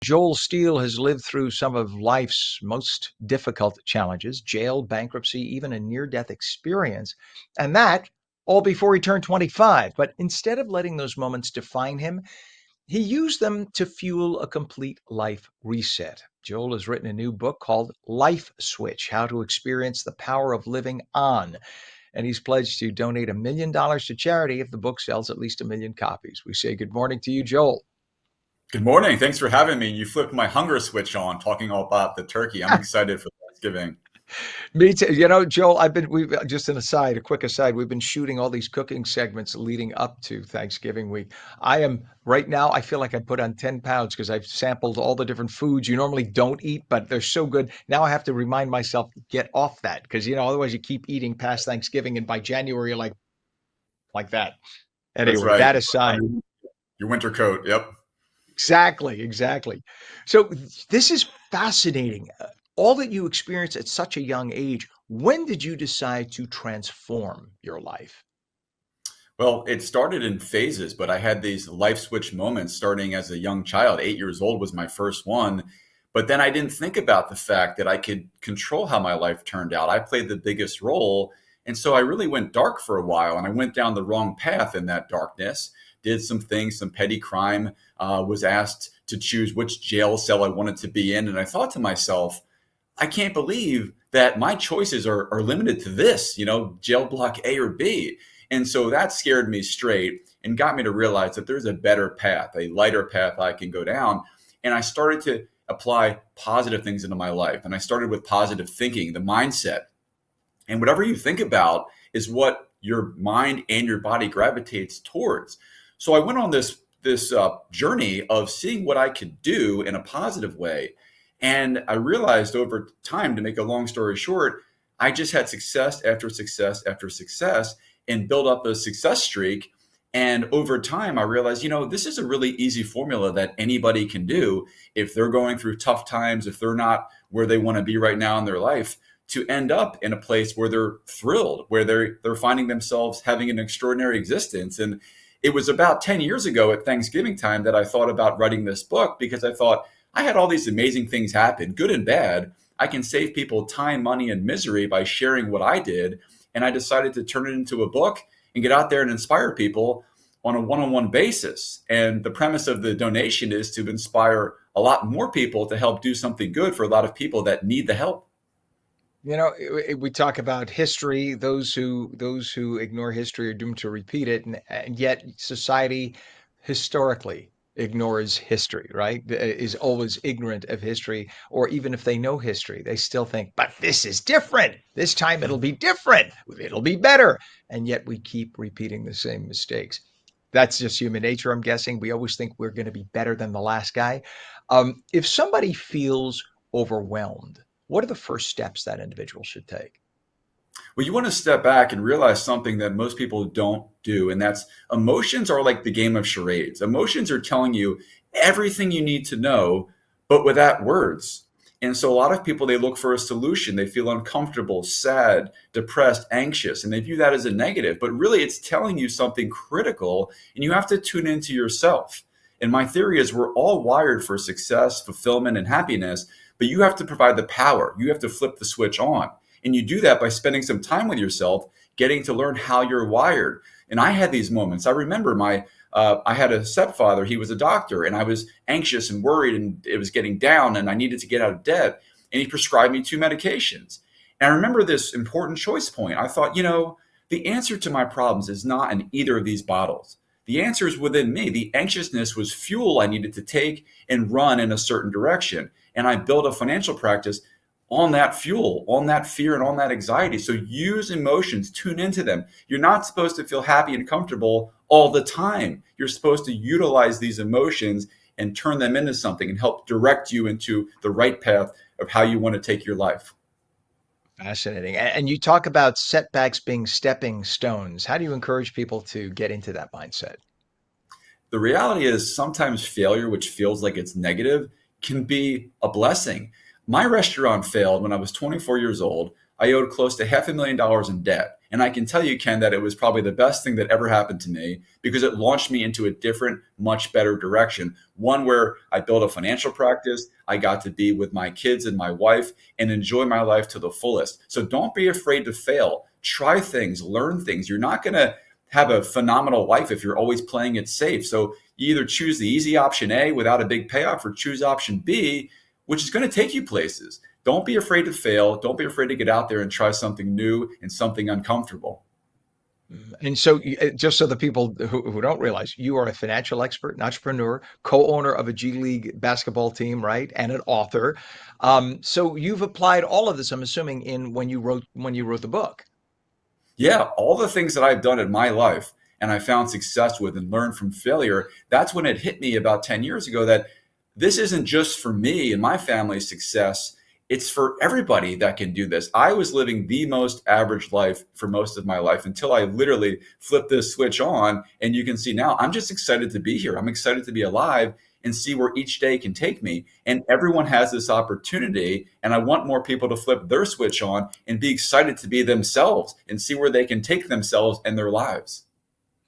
Joel Steele has lived through some of life's most difficult challenges: jail, bankruptcy, even a near death experience. And that all before he turned 25. But instead of letting those moments define him, he used them to fuel a complete life reset. Joel has written a new book called Life Switch: How to Experience the Power of Living On. And he's pledged to donate $1 million to charity if the book sells at least 1 million copies. We say good morning to you, Joel. Good morning. Thanks for having me. You flipped my hunger switch on talking all about the turkey. I'm excited for Thanksgiving. Me too. Joel, we've just an aside, a quick aside. We've been shooting all these cooking segments leading up to Thanksgiving week. I am right now, I feel like I put on 10 pounds because I've sampled all the different foods you normally don't eat, but they're so good. Now I have to remind myself to get off that because, otherwise you keep eating past Thanksgiving and by January you're like that. That's Anyway, right. that aside. Your winter coat. Yep. Exactly, exactly. So this is fascinating. All that you experienced at such a young age, when did you decide to transform your life? Well, it started in phases, but I had these life switch moments starting as a young child. 8 years old was my first one. But then I didn't think about the fact that I could control how my life turned out. I played the biggest role. And so I really went dark for a while and I went down the wrong path in that darkness, did some things, some petty crime, was asked to choose which jail cell I wanted to be in. And I thought to myself, I can't believe that my choices are limited to this, jail block A or B. And so that scared me straight and got me to realize that there's a better path, a lighter path I can go down. And I started to apply positive things into my life. And I started with positive thinking, the mindset. And whatever you think about is what your mind and your body gravitates towards. So I went on this journey of seeing what I could do in a positive way. And I realized over time, to make a long story short, I just had success after success after success and built up a success streak. And over time, I realized, this is a really easy formula that anybody can do if they're going through tough times, if they're not where they want to be right now in their life, to end up in a place where they're thrilled, where they're finding themselves having an extraordinary existence. And it was about 10 years ago at Thanksgiving time that I thought about writing this book, because I thought I had all these amazing things happen, good and bad. I can save people time, money, and misery by sharing what I did. And I decided to turn it into a book and get out there and inspire people on a one-on-one basis. And the premise of the donation is to inspire a lot more people to help do something good for a lot of people that need the help. We talk about history. Those who ignore history are doomed to repeat it, and yet society historically ignores history, right? Is always ignorant of history, or even if they know history, they still think, "But this is different. This time it'll be different. It'll be better." And yet we keep repeating the same mistakes. That's just human nature, I'm guessing. We always think we're going to be better than the last guy. If somebody feels overwhelmed, what are the first steps that individual should take? Well, you want to step back and realize something that most people don't do, and that's emotions are like the game of charades. Emotions are telling you everything you need to know, but without words. And so a lot of people, they look for a solution. They feel uncomfortable, sad, depressed, anxious, and they view that as a negative. But really, it's telling you something critical, and you have to tune into yourself. And my theory is we're all wired for success, fulfillment, and happiness, but you have to provide the power. You have to flip the switch on. And you do that by spending some time with yourself, getting to learn how you're wired. And I had these moments. I remember I had a stepfather. He was a doctor, and I was anxious and worried, and it was getting down, and I needed to get out of debt. And he prescribed me two medications. And I remember this important choice point. I thought, the answer to my problems is not in either of these bottles. The answer is within me. The anxiousness was fuel I needed to take and run in a certain direction. And I built a financial practice on that fuel, on that fear, and on that anxiety. So use emotions, tune into them. You're not supposed to feel happy and comfortable all the time. You're supposed to utilize these emotions and turn them into something and help direct you into the right path of how you want to take your life. Fascinating. And you talk about setbacks being stepping stones. How do you encourage people to get into that mindset? The reality is sometimes failure, which feels like it's negative, can be a blessing. My restaurant failed when I was 24 years old. I owed close to $500,000 in debt. And I can tell you, Ken, that it was probably the best thing that ever happened to me because it launched me into a different, much better direction. One where I built a financial practice, I got to be with my kids and my wife and enjoy my life to the fullest. So don't be afraid to fail. Try things, learn things. You're not going to have a phenomenal life if you're always playing it safe. So you either choose the easy option A without a big payoff or choose option B, which is going to take you places. Don't be afraid to fail. Don't be afraid to get out there and try something new and something uncomfortable. And so, just so the people who don't realize, you are a financial expert, an entrepreneur, co-owner of a G League basketball team, right, and an author. So you've applied all of this, I'm assuming, in when you wrote the book. Yeah, all the things that I've done in my life and I found success with and learned from failure, that's when it hit me about 10 years ago that this isn't just for me and my family's success. It's for everybody that can do this. I was living the most average life for most of my life until I literally flipped this switch on. And you can see now I'm just excited to be here. I'm excited to be alive and see where each day can take me. And everyone has this opportunity. And I want more people to flip their switch on and be excited to be themselves and see where they can take themselves and their lives.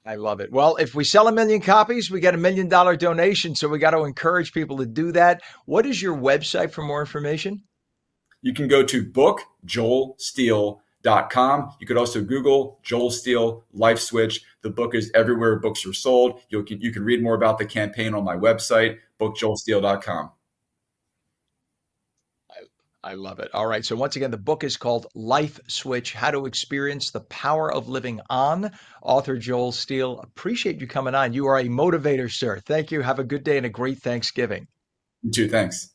I love it. Well, if we sell 1 million copies, we get $1 million donation. So we got to encourage people to do that. What is your website for more information? You can go to bookjoelsteele.com. You could also Google Joel Steele Life Switch. The book is everywhere books are sold. You can read more about the campaign on my website, bookjoelsteele.com. I love it. All right. So once again, the book is called Life Switch: How to Experience the Power of Living On. Author Joel Steele. Appreciate you coming on. You are a motivator, sir. Thank you. Have a good day and a great Thanksgiving. You too. Thanks.